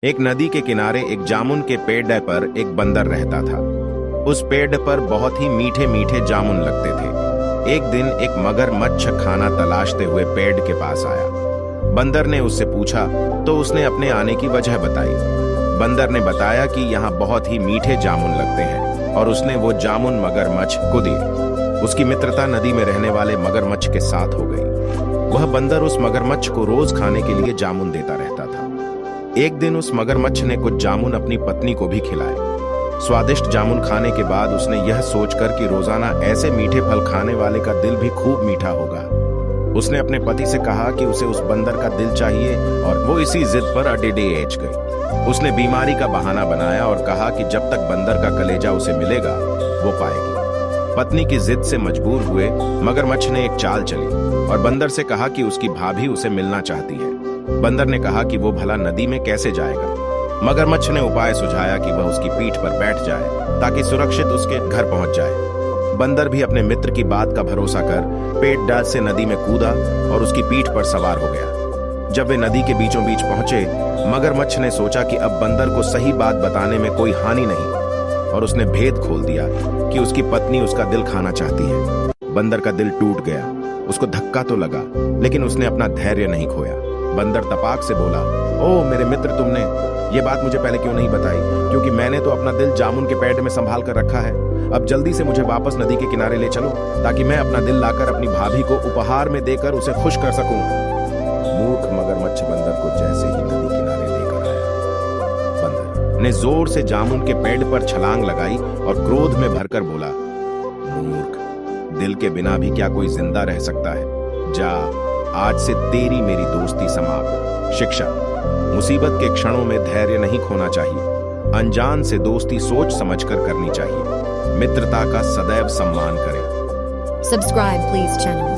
एक नदी के किनारे एक जामुन के पेड़ पर एक बंदर रहता था। उस पेड़ पर बहुत ही मीठे मीठे जामुन लगते थे। एक दिन एक मगरमच्छ खाना तलाशते हुए पेड़ के पास आया। बंदर ने उससे पूछा तो उसने अपने आने की वजह बताई। बंदर ने बताया कि यहाँ बहुत ही मीठे जामुन लगते हैं और उसने वो जामुन मगरमच्छ को दिए। उसकी मित्रता नदी में रहने वाले मगरमच्छ के साथ हो गई। वह बंदर उस मगरमच्छ को रोज खाने के लिए जामुन देता रहता था। एक दिन उस मगरमच्छ ने कुछ जामुन अपनी पत्नी को भी खिलाए। स्वादिष्ट जामुन खाने के बाद उसने यह सोचकर कि रोजाना ऐसे मीठे फल खाने वाले का दिल भी खूब मीठा होगा, उसने अपने पति से कहा कि उसे उस बंदर का दिल चाहिए और वो इसी जिद पर अडेडेच गई। उसने बीमारी का बहाना बनाया और कहा कि जब तक बंदर का कलेजा उसे मिलेगा वो पाएगी। पत्नी की जिद से मजबूर हुए मगरमच्छ ने एक चाल चली और बंदर से कहा कि उसकी भाभी उसे मिलना चाहती है। बंदर ने कहा कि वो भला नदी में कैसे जाएगा। मगरमच्छ ने उपाय सुझाया कि वह उसकी पीठ पर बैठ जाए ताकि सुरक्षित उसके घर पहुंच जाए। बंदर भी अपने मित्र की बात का भरोसा कर पेट डाल से नदी में कूदा और उसकी पीठ पर सवार हो गया। जब वे नदी के बीचों बीच पहुंचे, मगरमच्छ ने सोचा कि अब बंदर को सही बात बताने में कोई हानि नहीं और उसने भेद खोल दिया कि उसकी पत्नी उसका दिल खाना चाहती है। बंदर का दिल टूट गया। उसको धक्का तो लगा लेकिन उसने अपना धैर्य नहीं खोया। बंदर तपाक से बोला, ओ मेरे मित्र, तुमने ये बात मुझे पहले क्यों नहीं बताई? क्योंकि मैंने तो अपना दिल जामुन के पेड़ में संभाल कर रखा है। अब जल्दी से मुझे वापस नदी के किनारे ले चलो ताकि मैं अपना दिल लाकर अपनी भाभी को उपहार में देकर उसे खुश कर सकूं। मूर्ख मगरमच्छ बंदर को जैसे ही नदी किनारे लेकर आया, बंदर ने जोर से जामुन के पेड़ पर छलांग लगाई और क्रोध में भरकर बोला, मूर्ख, दिल के बिना भी क्या कोई जिंदा रह सकता है? जा, आज से तेरी मेरी दोस्ती समाप्त। शिक्षा: मुसीबत के क्षणों में धैर्य नहीं खोना चाहिए। अनजान से दोस्ती सोच समझकर करनी चाहिए। मित्रता का सदैव सम्मान करें। Subscribe please channel.